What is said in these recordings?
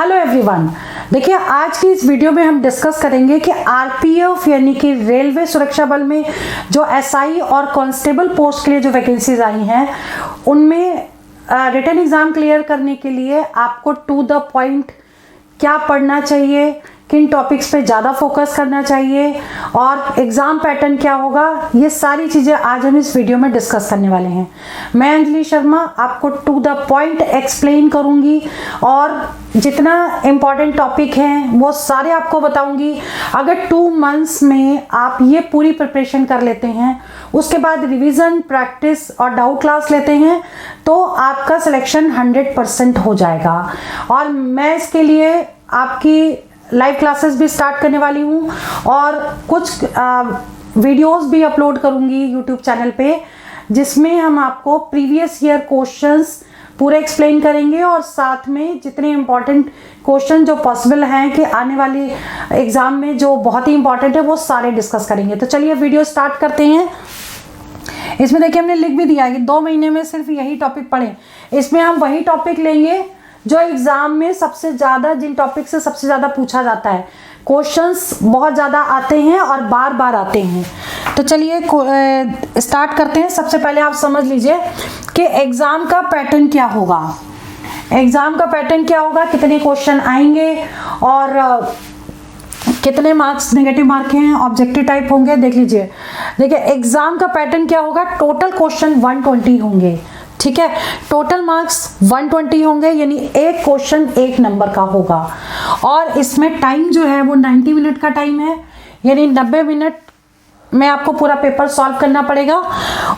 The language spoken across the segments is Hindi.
हेलो एवरीवन, देखिए आज की इस वीडियो में हम डिस्कस करेंगे कि आरपीएफ यानी कि रेलवे सुरक्षा बल में जो एसआई और कांस्टेबल पोस्ट के लिए जो वैकेंसीज आई हैं उनमें रिटन एग्जाम क्लियर करने के लिए आपको टू द पॉइंट क्या पढ़ना चाहिए, किन टॉपिक्स पे ज़्यादा फोकस करना चाहिए और एग्ज़ाम पैटर्न क्या होगा, ये सारी चीज़ें आज हम इस वीडियो में डिस्कस करने वाले हैं। मैं अंजलि शर्मा आपको टू द पॉइंट एक्सप्लेन करूंगी और जितना इम्पॉर्टेंट टॉपिक हैं वो सारे आपको बताऊंगी। अगर 2 मंथ्स में आप ये पूरी प्रिपरेशन कर लेते हैं, उसके बाद रिवीजन, प्रैक्टिस और डाउट क्लास लेते हैं तो आपका सिलेक्शन 100% हो जाएगा। और मैं इसके लिए आपकी लाइव क्लासेस भी स्टार्ट करने वाली हूँ और कुछ वीडियोस भी अपलोड करूँगी यूट्यूब चैनल पे, जिसमें हम आपको प्रीवियस ईयर क्वेश्चंस पूरे एक्सप्लेन करेंगे और साथ में जितने इम्पॉर्टेंट क्वेश्चन जो पॉसिबल हैं कि आने वाली एग्ज़ाम में जो बहुत ही इंपॉर्टेंट है वो सारे डिस्कस करेंगे। तो चलिए वीडियो स्टार्ट करते हैं। इसमें देखिए हमने लिख भी दिया है 2 महीने में सिर्फ यही टॉपिक पढ़ें। इसमें हम वही टॉपिक लेंगे जो एग्जाम में सबसे ज़्यादा, जिन टॉपिक से सबसे ज़्यादा पूछा जाता है, क्वेश्चंस बहुत ज़्यादा आते हैं और बार बार आते हैं। तो चलिए स्टार्ट करते हैं। सबसे पहले आप समझ लीजिए कि एग्ज़ाम का पैटर्न क्या होगा। एग्ज़ाम का पैटर्न क्या होगा, कितने क्वेश्चन आएंगे और कितने मार्क्स, नेगेटिव मार्क हैं, ऑब्जेक्टिव टाइप होंगे। देख लीजिए, देखिए एग्ज़ाम का पैटर्न क्या होगा। टोटल क्वेश्चन 120 होंगे, ठीक है। टोटल मार्क्स 120 होंगे, यानी एक क्वेश्चन 1 नंबर का होगा। और इसमें टाइम जो है वो 90 मिनट का टाइम है, यानी 90 मिनट में आपको पूरा पेपर सॉल्व करना पड़ेगा।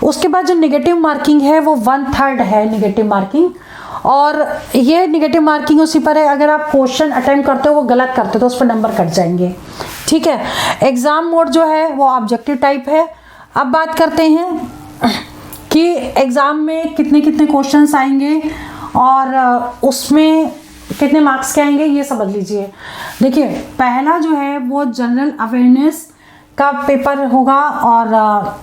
उसके बाद जो नेगेटिव मार्किंग है वो 1/3 है नेगेटिव मार्किंग, और ये नेगेटिव मार्किंग उसी पर है, अगर आप क्वेश्चन अटेम्प्ट करते हो वो गलत करते हो तो उस पर नंबर कट जाएंगे, ठीक है। एग्ज़ाम मोड जो है वो ऑब्जेक्टिव टाइप है। अब बात करते हैं कि एग्ज़ाम में कितने कितने क्वेश्चंस आएंगे और उसमें कितने मार्क्स के आएंगे, ये समझ लीजिए। देखिए पहला जो है वो जनरल अवेयरनेस का पेपर होगा और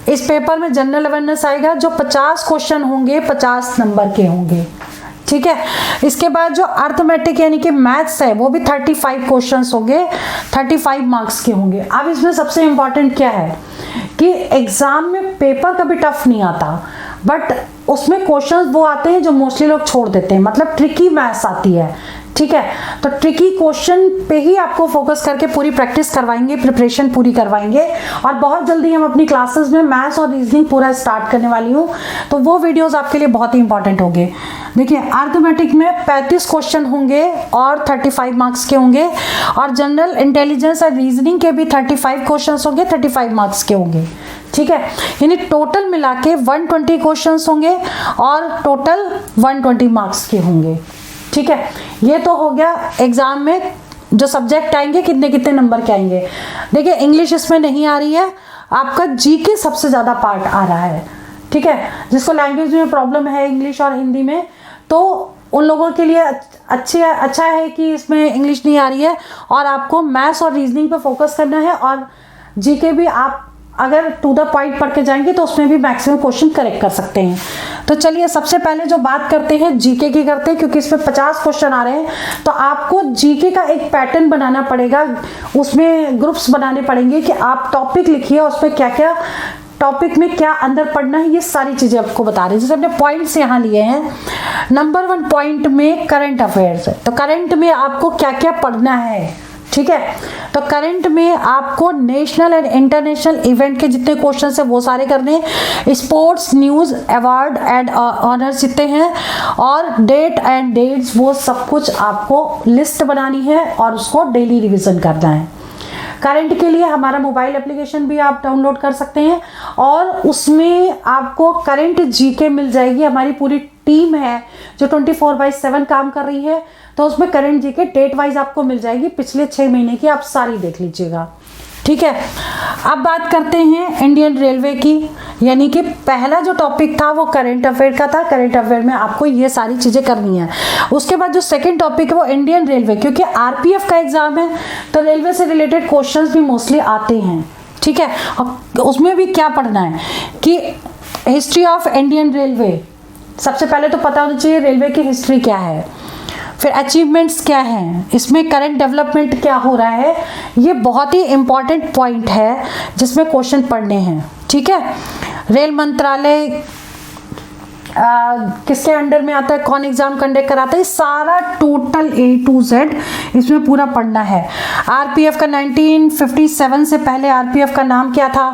इस पेपर में जनरल अवेयरनेस आएगा जो 50 क्वेश्चन होंगे, 50 नंबर के होंगे, ठीक है। इसके बाद जो अर्थमेटिक यानी कि मैथ्स है वो भी 35 क्वेश्चंस होंगे, 35 मार्क्स के होंगे। अब इसमें सबसे इम्पॉर्टेंट क्या है कि एग्जाम में पेपर कभी टफ नहीं आता, बट उसमें क्वेश्चंस वो आते हैं जो मोस्टली लोग छोड़ देते हैं, मतलब ट्रिकी मैथ्स आती है, ठीक है। तो ट्रिकी क्वेश्चन पे ही आपको फोकस करके पूरी प्रैक्टिस करवाएंगे, प्रिपरेशन पूरी करवाएंगे। और बहुत जल्दी हम अपनी क्लासेस में मैथ्स और रीजनिंग पूरा स्टार्ट करने वाली हूँ, तो वो वीडियोस आपके लिए बहुत ही इंपॉर्टेंट होंगे। देखिए अर्थमेटिक में 35 क्वेश्चन होंगे और 35 मार्क्स के होंगे, और जनरल इंटेलिजेंस और रीजनिंग के भी 35 क्वेश्चन होंगे, 35 मार्क्स के होंगे, ठीक है। यानी टोटल मिला के 120 क्वेश्चन होंगे और टोटल 120 मार्क्स के होंगे, ठीक है। ये तो हो गया एग्जाम में जो सब्जेक्ट आएंगे कितने कितने नंबर के आएंगे। देखिए इंग्लिश इसमें नहीं आ रही है, आपका जीके सबसे ज़्यादा पार्ट आ रहा है, ठीक है। जिसको लैंग्वेज में प्रॉब्लम है इंग्लिश और हिंदी में, तो उन लोगों के लिए अच्छा है कि इसमें इंग्लिश नहीं आ रही है और आपको मैथ्स और रीजनिंग पे फोकस करना है। और जीके भी आप अगर टू द पॉइंट पढ़ के जाएंगे तो उसमें भी मैक्सिमम क्वेश्चन करेक्ट कर सकते हैं। तो चलिए सबसे पहले जो बात करते हैं जीके की करते हैं, क्योंकि इसमें 50 क्वेश्चन आ रहे हैं तो आपको जीके का एक पैटर्न बनाना पड़ेगा। उसमें ग्रुप्स बनाने पड़ेंगे कि आप टॉपिक लिखिए, उसमें क्या क्या टॉपिक में क्या अंदर पढ़ना है, ये सारी चीज़ें आपको बता रही है। जैसे हमने पॉइंट्स यहाँ लिए हैं, नंबर 1 पॉइंट में करंट अफेयर्स है, तो करंट में आपको क्या क्या पढ़ना है, ठीक है। तो करंट में आपको नेशनल एंड इंटरनेशनल इवेंट के जितने क्वेश्चन है वो सारे करने हैं, sports, news, award and honours जितने हैं, और डेट एंड डेट्स, वो सब कुछ आपको लिस्ट बनानी है और उसको डेली रिवीजन करना है। करंट के लिए हमारा मोबाइल एप्लीकेशन भी आप डाउनलोड कर सकते हैं और उसमें आपको करंट जीके मिल जाएगी। हमारी पूरी टीम है जो 24/7 काम कर रही है, तो उसमें करंट जीके डेट वाइज आपको मिल जाएगी, पिछले 6 महीने की आप सारी देख लीजिएगा, ठीक है। अब बात करते हैं इंडियन रेलवे की, यानी कि पहला जो टॉपिक था वो करंट अफेयर का था। करंट अफेयर में आपको ये सारी चीज़ें करनी है। उसके बाद जो सेकंड टॉपिक है वो इंडियन रेलवे, क्योंकि आरपीएफ का एग्जाम है तो रेलवे से रिलेटेड क्वेश्चंस भी मोस्टली आते हैं, ठीक है। और उसमें भी क्या पढ़ना है कि हिस्ट्री ऑफ इंडियन रेलवे, सबसे पहले तो पता होना चाहिए रेलवे की हिस्ट्री क्या है। फिर अचीवमेंट्स क्या हैं, इसमें करंट डेवलपमेंट क्या हो रहा है, ये बहुत ही इंपॉर्टेंट पॉइंट है जिसमें क्वेश्चन पढ़ने हैं। ठीक है, रेल मंत्रालय किसके अंडर में आता है, कौन एग्जाम कंडक्ट कराता है, सारा टोटल A to Z इसमें पूरा पढ़ना है। आरपीएफ का 1957 से पहले आरपीएफ का नाम क्या था,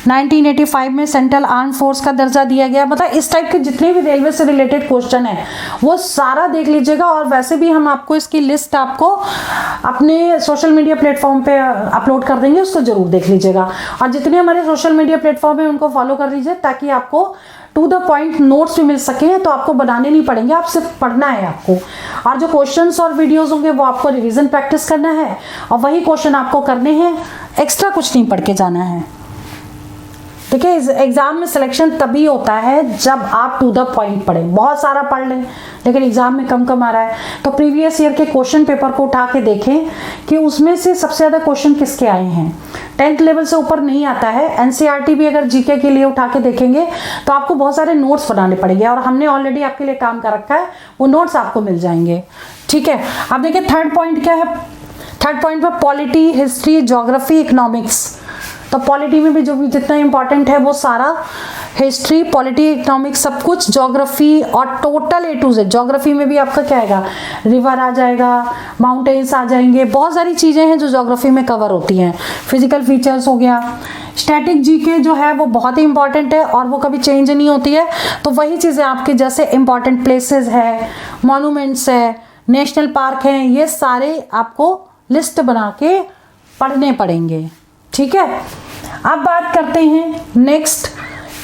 1985 में सेंट्रल आर्म फोर्स का दर्जा दिया गया। मतलब इस टाइप के जितने भी रेलवे से रिलेटेड क्वेश्चन है वो सारा देख लीजिएगा। और वैसे भी हम आपको इसकी लिस्ट आपको अपने सोशल मीडिया प्लेटफॉर्म पे अपलोड कर देंगे, उसको जरूर देख लीजिएगा। और जितने हमारे सोशल मीडिया प्लेटफॉर्म है उनको फॉलो कर लीजिए ताकि आपको टू द पॉइंट नोट्स भी मिल सके, तो आपको बनाने नहीं पड़ेंगे, आप सिर्फ पढ़ना है आपको। और जो क्वेश्चंस और वीडियोस होंगे वो आपको रिवीजन प्रैक्टिस करना है और वही क्वेश्चन आपको करने हैं, एक्स्ट्रा कुछ नहीं पढ़ के जाना है। देखिए, इस एग्जाम में सिलेक्शन तभी होता है जब आप टू द पॉइंट पढ़ें। बहुत सारा पढ़ लें लेकिन एग्जाम में कम आ रहा है तो प्रीवियस ईयर के क्वेश्चन पेपर को उठा के देखें कि उसमें से सबसे ज़्यादा क्वेश्चन किसके आए हैं। 10th लेवल से ऊपर नहीं आता है। एनसीईआरटी भी अगर जीके के लिए उठा के देखेंगे तो आपको बहुत सारे नोट्स बनाने पड़ेंगे और हमने ऑलरेडी आपके लिए काम कर रखा है, वो नोट्स आपको मिल जाएंगे। ठीक है, अब देखिए थर्ड पॉइंट क्या है। थर्ड पॉइंट पर पॉलिटी, हिस्ट्री, ज्योग्राफी, इकोनॉमिक्स। तो पॉलिटी में भी जो भी जितना इंपॉर्टेंट है वो सारा, हिस्ट्री, पॉलिटी, इकोनॉमिक्स सब कुछ, ज्योग्राफी और total A to Z। Geography में भी आपका क्या आएगा, रिवर आ जाएगा, माउंटेन्स आ जाएंगे, बहुत सारी चीज़ें हैं जो ज्योग्राफी में कवर होती हैं। फिजिकल फीचर्स हो गया। स्टैटिक जीके जो है वो बहुत ही इंपॉर्टेंट है और वो कभी चेंज नहीं होती है। तो वही चीज़ें आपके जैसे इंपॉर्टेंट प्लेसेस है, मॉन्यूमेंट्स है, नेशनल पार्क हैं, ये सारे आपको लिस्ट बना के पढ़ने पड़ेंगे। ठीक है, अब बात करते हैं नेक्स्ट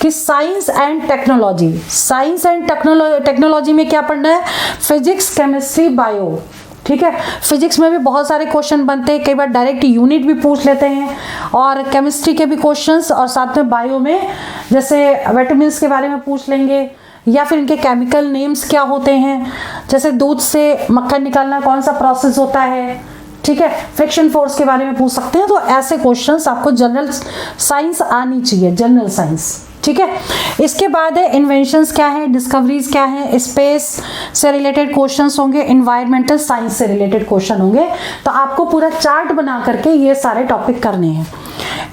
कि science and technology. Science and technology में क्या पढ़ना है, फिजिक्स, केमिस्ट्री, बायो। ठीक है, फिजिक्स में भी बहुत सारे क्वेश्चन बनते हैं, कई बार डायरेक्ट यूनिट भी पूछ लेते हैं, और केमिस्ट्री के भी क्वेश्चंस, और साथ में बायो में जैसे विटामिन्स के बारे में पूछ लेंगे या फिर इनके केमिकल नेम्स क्या होते हैं, जैसे दूध से मक्खन निकालना कौन सा प्रोसेस होता है। ठीक है, फ्रिक्शन फोर्स के बारे में पूछ सकते हैं। तो ऐसे क्वेश्चंस आपको जनरल साइंस आनी चाहिए, जनरल साइंस। ठीक है, इसके बाद है इन्वेंशंस क्या है, डिस्कवरीज क्या है, स्पेस से रिलेटेड क्वेश्चंस होंगे, इन्वायरमेंटल साइंस से रिलेटेड क्वेश्चन होंगे। तो आपको पूरा चार्ट बना करके ये सारे टॉपिक करने हैं।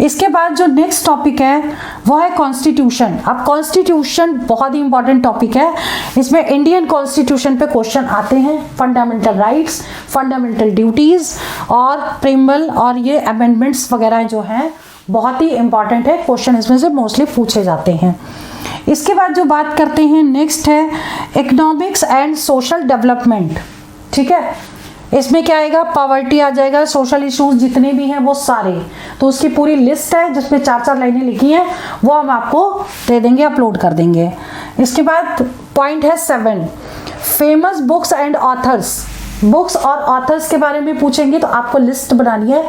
इसके बाद जो नेक्स्ट टॉपिक है वो है कॉन्स्टिट्यूशन। अब कॉन्स्टिट्यूशन बहुत ही इंपॉर्टेंट टॉपिक है। इसमें इंडियन कॉन्स्टिट्यूशन पे क्वेश्चन आते हैं, फंडामेंटल राइट्स, फंडामेंटल ड्यूटीज और प्रीम्बल, और ये अमेंडमेंट्स वगैरह जो हैं बहुत ही इंपॉर्टेंट है, क्वेश्चन इसमें से मोस्टली पूछे जाते हैं। इसके बाद जो बात करते हैं नेक्स्ट है इकोनॉमिक्स एंड सोशल डेवलपमेंट। ठीक है, इसमें क्या आएगा, पॉवर्टी आ जाएगा, सोशल इश्यूज जितने भी हैं वो सारे। तो उसकी पूरी लिस्ट है जिसमें 4-4 लाइनें लिखी हैं, वो हम आपको दे देंगे, अपलोड कर देंगे। इसके बाद पॉइंट है 7, famous books and authors. Books और ऑथर्स के बारे में पूछेंगे तो आपको लिस्ट बनानी है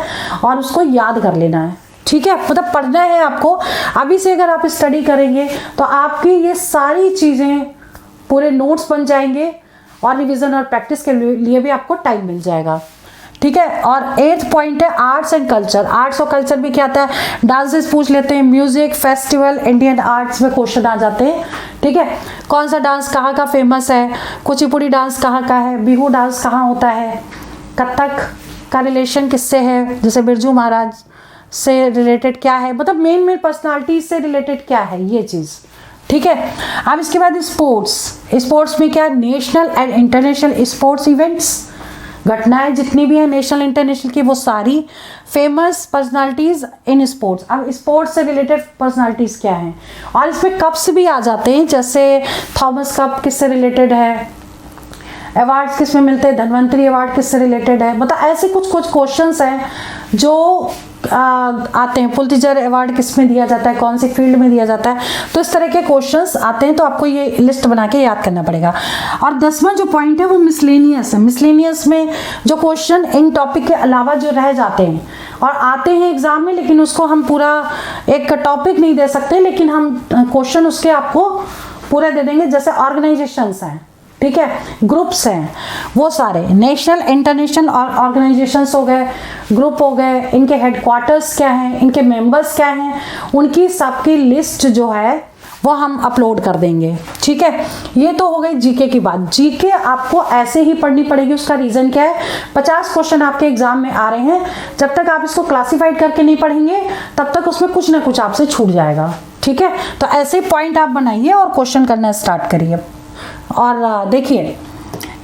और उसको याद कर लेना है। ठीक है, मतलब पढ़ना है आपको। अभी से अगर आप स्टडी करेंगे तो आपकी ये सारी चीज़ें पूरे नोट्स बन जाएंगे और रिवीजन और प्रैक्टिस के लिए भी आपको टाइम मिल जाएगा। ठीक है, और 8th पॉइंट है आर्ट्स एंड कल्चर। आर्ट्स और कल्चर में क्या आता है, डांसेस पूछ लेते हैं, म्यूजिक, फेस्टिवल, इंडियन आर्ट्स में क्वेश्चन आ जाते हैं। ठीक है, कौन सा डांस कहाँ का फेमस है, कुचिपुड़ी डांस कहाँ का है, बिहू डांस कहाँ होता है, कथक का रिलेशन किससे है, जैसे बिरजू महाराज से रिलेटेड क्या है, मतलब मेन पर्सनालिटीज से रिलेटेड क्या है ये चीज़। ठीक है, अब इसके बाद स्पोर्ट्स में क्या, national and international sports events, घटनाएं जितनी भी हैं नेशनल इंटरनेशनल की वो सारी, फेमस पर्सनालिटीज इन स्पोर्ट्स। अब स्पोर्ट्स से रिलेटेड पर्सनालिटीज क्या हैं, और इसमें कप्स भी आ जाते हैं, जैसे थॉमस कप किससे रिलेटेड है, अवार्ड्स किस में मिलते हैं, धन्वंतरी अवार्ड किससे रिलेटेड है। मतलब ऐसे कुछ क्वेश्चंस हैं जो आते हैं। पुलित्जर अवार्ड किस में दिया जाता है, कौन सी फील्ड में दिया जाता है। तो इस तरह के क्वेश्चंस आते हैं, तो आपको ये लिस्ट बना के याद करना पड़ेगा। और 10वां जो पॉइंट है वो मिसलेनियस है। मिसलेनियस में जो क्वेश्चन इन टॉपिक के अलावा जो रह जाते हैं और आते हैं एग्जाम में, लेकिन उसको हम पूरा एक टॉपिक नहीं दे सकते, लेकिन हम क्वेश्चन उसके आपको पूरे दे देंगे। जैसे ऑर्गेनाइजेशंस हैं, ठीक है, ग्रुप्स हैं, वो सारे नेशनल इंटरनेशनल और ऑर्गेनाइजेशंस हो गए, ग्रुप हो गए, इनके हेडक्वार्टर्स क्या हैं, इनके मेंबर्स क्या हैं, उनकी सबकी लिस्ट जो है वो हम अपलोड कर देंगे। ठीक है, ये तो हो गई जीके की बात। जीके आपको ऐसे ही पढ़नी पड़ेगी। उसका रीज़न क्या है, 50 क्वेश्चन आपके एग्जाम में आ रहे हैं, जब तक आप इसको क्लासिफाइड करके नहीं पढ़ेंगे तब तक उसमें कुछ ना कुछ आपसे छूट जाएगा। ठीक है, तो ऐसे पॉइंट आप बनाइए और क्वेश्चन करना स्टार्ट करिए। और देखिए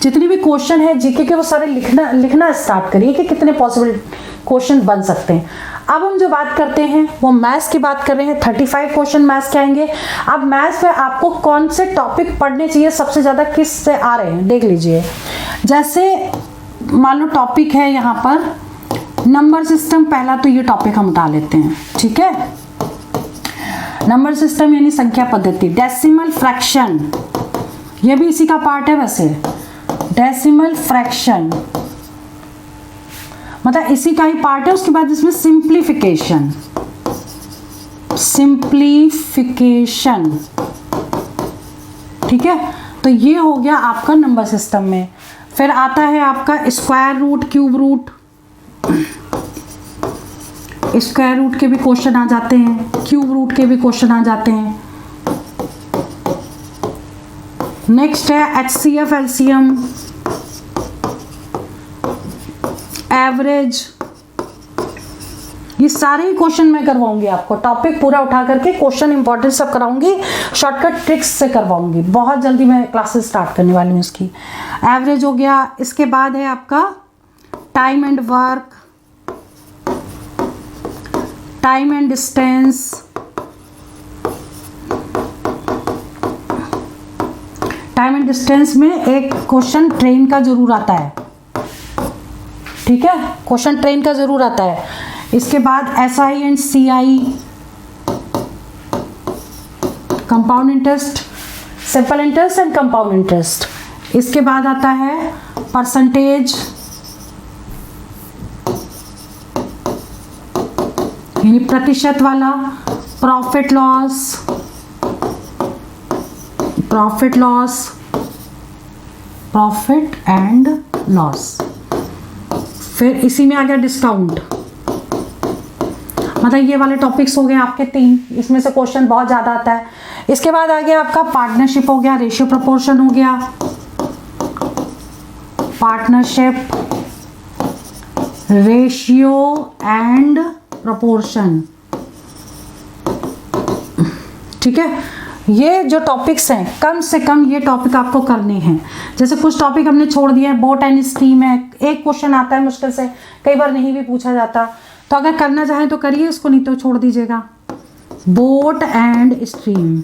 जितनी भी क्वेश्चन है जीके के वो सारे लिखना स्टार्ट करिए कि कितने पॉसिबल क्वेश्चन बन सकते हैं। अब हम जो बात करते हैं वो मैथ्स की बात कर रहे हैं। 35 क्वेश्चन मैथ्स के आएंगे। अब मैथ्स में आपको कौन से टॉपिक पढ़ने चाहिए, सबसे ज़्यादा किस से आ रहे हैं देख लीजिए। जैसे मान लो टॉपिक है यहाँ पर नंबर सिस्टम, पहला तो ये टॉपिक हम उठा लेते हैं। ठीक है, नंबर सिस्टम यानी संख्या पद्धति। डेसिमल फ्रैक्शन, ये भी इसी का पार्ट है वैसे। डेसिमल फ्रैक्शन मतलब इसी का ही पार्ट है। उसके बाद इसमें सिंप्लीफिकेशन, ठीक है, तो ये हो गया आपका नंबर सिस्टम में। फिर आता है आपका square root, cube root. Square root के भी क्वेश्चन आ जाते हैं, क्यूब रूट के भी क्वेश्चन आ जाते हैं। नेक्स्ट है HCF, एलसीएम, एवरेज। ये सारे ही क्वेश्चन मैं करवाऊंगी आपको। टॉपिक पूरा उठा करके क्वेश्चन इंपॉर्टेंट सब कराऊंगी, शॉर्टकट ट्रिक्स से करवाऊंगी। बहुत जल्दी मैं क्लासेस स्टार्ट करने वाली हूँ इसकी। एवरेज हो गया। इसके बाद है आपका time and work, time and distance, time and distance में एक क्वेश्चन ट्रेन का जरूर आता है। ठीक है, क्वेश्चन ट्रेन का जरूर आता है। इसके बाद SI and CI, compound interest, simple interest and compound interest. इसके बाद आता है परसेंटेज यानी प्रतिशत वाला, profit loss, profit and loss. फिर इसी में आ गया डिस्काउंट। मतलब ये वाले टॉपिक्स हो गए आपके 3, इसमें से क्वेश्चन बहुत ज़्यादा आता है। इसके बाद आ गया आपका पार्टनरशिप हो गया, रेशियो प्रोपोर्शन हो गया, पार्टनरशिप, रेशियो एंड प्रोपोर्शन। ठीक है, ये जो टॉपिक्स हैं कम से कम ये टॉपिक आपको करने हैं। जैसे कुछ टॉपिक हमने छोड़ दिए हैं, बोट एंड स्ट्रीम है, एक क्वेश्चन आता है मुश्किल से, कई बार नहीं भी पूछा जाता, तो अगर करना चाहें तो करिए इसको, नहीं तो छोड़ दीजिएगा। बोट एंड स्ट्रीम,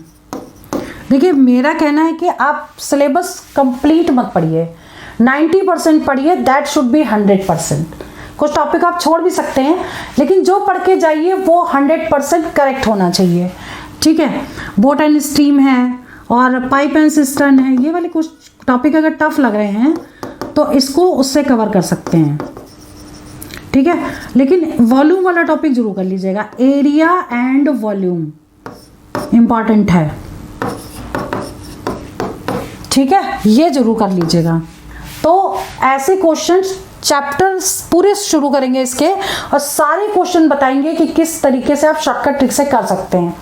देखिए मेरा कहना है कि आप सिलेबस कंप्लीट मत पढ़िए, 90% पढ़िए, दैट शुड बी 100%। कुछ टॉपिक आप छोड़ भी सकते हैं, लेकिन जो पढ़ के जाइए वो 100% करेक्ट होना चाहिए। ठीक है, बोट एंड स्ट्रीम है और पाइप एंड सिस्टर्न है। ये वाले कुछ टॉपिक अगर टफ लग रहे हैं तो इसको उससे कवर कर सकते हैं। ठीक है, लेकिन वॉल्यूम वाला टॉपिक जरूर कर लीजिएगा। एरिया एंड वॉल्यूम इंपॉर्टेंट है। ठीक है, ये जरूर कर लीजिएगा। तो ऐसे क्वेश्चंस चैप्टर्स पूरे शुरू करेंगे इसके, और सारे क्वेश्चन बताएंगे कि किस तरीके से आप शॉर्टकट ट्रिक से कर सकते हैं।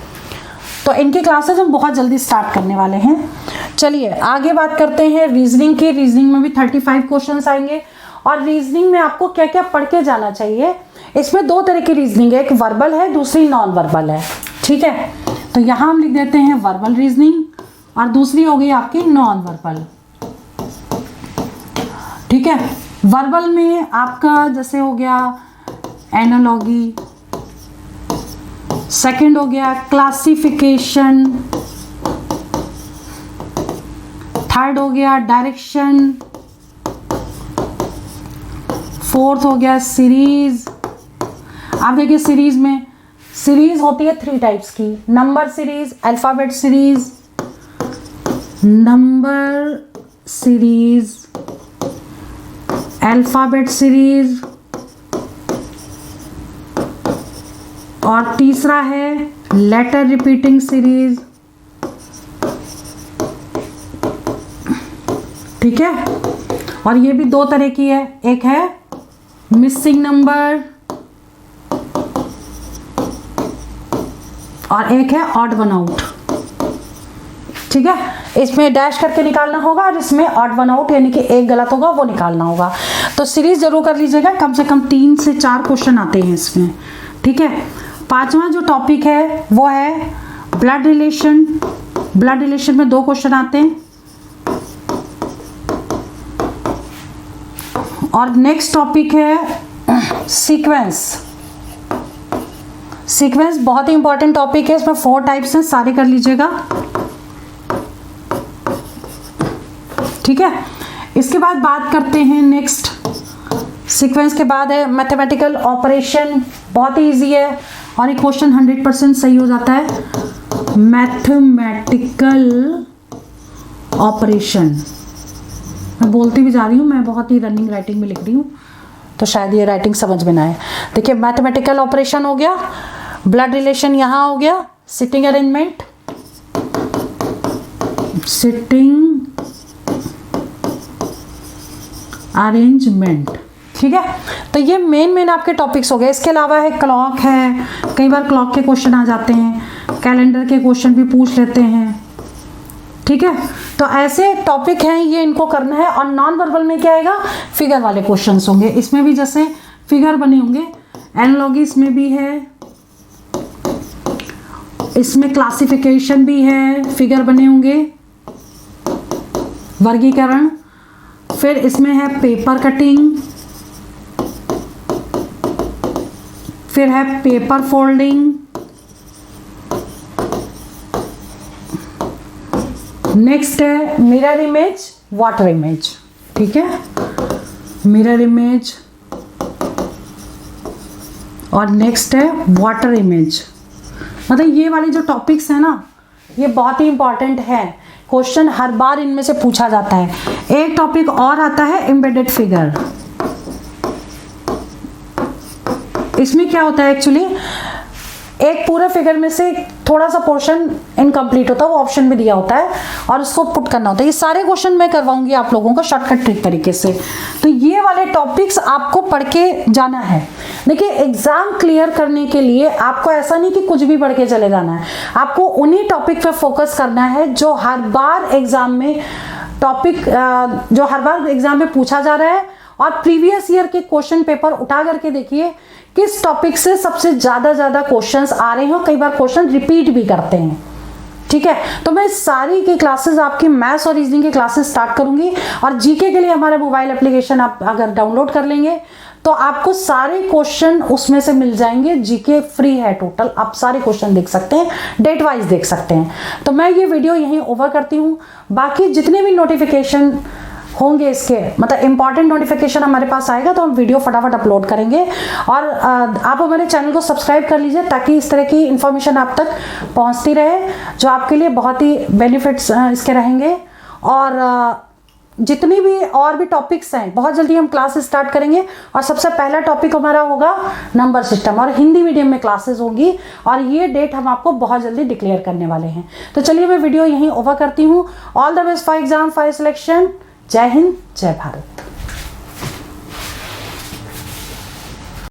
तो इनकी क्लासेस हम बहुत जल्दी स्टार्ट करने वाले हैं। चलिए आगे बात करते हैं रीजनिंग की। रीजनिंग में भी 35 क्वेश्चंस आएंगे, और रीजनिंग में आपको क्या क्या पढ़ के जाना चाहिए। इसमें 2 तरह की रीजनिंग है, एक वर्बल है, दूसरी नॉन वर्बल है। ठीक है, तो यहाँ हम लिख देते हैं वर्बल रीजनिंग, और दूसरी हो गई आपकी नॉन वर्बल। ठीक है, वर्बल में आपका जैसे हो गया एनालॉगी, सेकंड हो गया क्लासिफिकेशन, थर्ड हो गया डायरेक्शन, फोर्थ हो गया सीरीज। आप देखिए सीरीज में सीरीज होती है 3 टाइप्स की, number series, alphabet series, number series, alphabet series, और तीसरा है लेटर रिपीटिंग सीरीज। ठीक है, और ये भी 2 तरह की है, एक है मिसिंग नंबर और एक है ऑड वन आउट। ठीक है, इसमें डैश करके निकालना होगा और इसमें ऑड वन आउट यानी कि एक गलत होगा वो निकालना होगा। तो सीरीज जरूर कर लीजिएगा, कम से कम 3 से 4 क्वेश्चन आते हैं इसमें। ठीक है, 5वां जो टॉपिक है वो है ब्लड रिलेशन। ब्लड रिलेशन में 2 क्वेश्चन आते हैं। और नेक्स्ट टॉपिक है सीक्वेंस। सीक्वेंस बहुत ही इंपॉर्टेंट टॉपिक है, इसमें 4 टाइप्स हैं, सारे कर लीजिएगा। ठीक है, इसके बाद बात करते हैं नेक्स्ट सीक्वेंस के बाद है मैथमेटिकल ऑपरेशन। बहुत ही इजी है और ये क्वेश्चन 100% सही हो जाता है। मैथमेटिकल ऑपरेशन, मैं बोलती भी जा रही हूँ, मैं बहुत ही रनिंग राइटिंग में लिख रही हूँ तो शायद ये राइटिंग समझ में ना आए। देखिए, मैथमेटिकल ऑपरेशन हो गया, ब्लड रिलेशन यहाँ हो गया, सिटिंग अरेंजमेंट, सिटिंग अरेंजमेंट। ठीक है, तो ये मेन आपके टॉपिक्स हो गए। इसके अलावा है क्लॉक है, कई बार क्लॉक के क्वेश्चन आ जाते हैं, कैलेंडर के क्वेश्चन भी पूछ लेते हैं। ठीक है, तो ऐसे टॉपिक हैं, ये इनको करना है। और नॉन वर्बल में क्या आएगा, फिगर वाले क्वेश्चंस होंगे। इसमें भी जैसे फिगर बने होंगे, एनालॉगी इसमें भी है, इसमें क्लासिफिकेशन भी है, फिगर बने होंगे, वर्गीकरण, फिर इसमें है पेपर कटिंग, फिर है पेपर फोल्डिंग, नेक्स्ट है मिरर इमेज, वाटर इमेज। ठीक है, मिरर इमेज और नेक्स्ट है वाटर इमेज। मतलब ये वाले जो टॉपिक्स हैं ना, ये बहुत ही इंपॉर्टेंट है, क्वेश्चन हर बार इनमें से पूछा जाता है। एक टॉपिक और आता है एम्बेडेड फिगर। इसमें क्या होता है, एक्चुअली एक पूरे फिगर में से थोड़ा सा पोर्शन इनकम्प्लीट होता है, वो ऑप्शन में दिया होता है और उसको पुट करना होता है। ये सारे क्वेश्चन मैं करवाऊंगी आप लोगों को शॉर्टकट ट्रिक तरीके से। तो ये वाले टॉपिक्स आपको पढ़ के जाना है। देखिए, एग्जाम क्लियर करने के लिए आपको ऐसा नहीं कि कुछ भी पढ़ के चले जाना है, आपको उन्हीं टॉपिक पे फोकस करना है जो हर बार एग्जाम में जो हर बार एग्जाम में पूछा जा रहा है। और प्रीवियस ईयर के क्वेश्चन पेपर उठा करके देखिए किस टॉपिक से सबसे ज्यादा क्वेश्चंस आ रहे हैं। कई बार क्वेश्चन रिपीट भी करते हैं। ठीक है, तो मैं सारी की क्लासेस आपकी मैथ्स और रीजनिंग की क्लासेस स्टार्ट करूंगी। और जीके के लिए हमारा मोबाइल एप्लीकेशन आप अगर डाउनलोड कर लेंगे तो आपको सारे क्वेश्चन उसमें से मिल जाएंगे। जीके फ्री है टोटल, आप सारे क्वेश्चन देख सकते हैं, डेट वाइज देख सकते हैं। तो मैं ये वीडियो यहीं ओवर करती हूँ। बाकी जितने भी नोटिफिकेशन होंगे इसके, मतलब इंपॉर्टेंट नोटिफिकेशन हमारे पास आएगा तो हम वीडियो फटाफट अपलोड करेंगे। और आप हमारे चैनल को सब्सक्राइब कर लीजिए ताकि इस तरह की इंफॉर्मेशन आप तक पहुंचती रहे, जो आपके लिए बहुत ही बेनिफिट्स इसके रहेंगे। और जितनी भी और भी टॉपिक्स हैं, बहुत जल्दी हम क्लास स्टार्ट करेंगे। और सबसे पहला टॉपिक हमारा होगा नंबर सिस्टम, और हिंदी मीडियम में क्लासेस होंगी। और ये डेट हम आपको बहुत जल्दी डिक्लेयर करने वाले हैं। तो चलिए मैं वीडियो यहीं ओवर करती हूँ। All the best for exam, for selection. जय हिंद, जय भारत।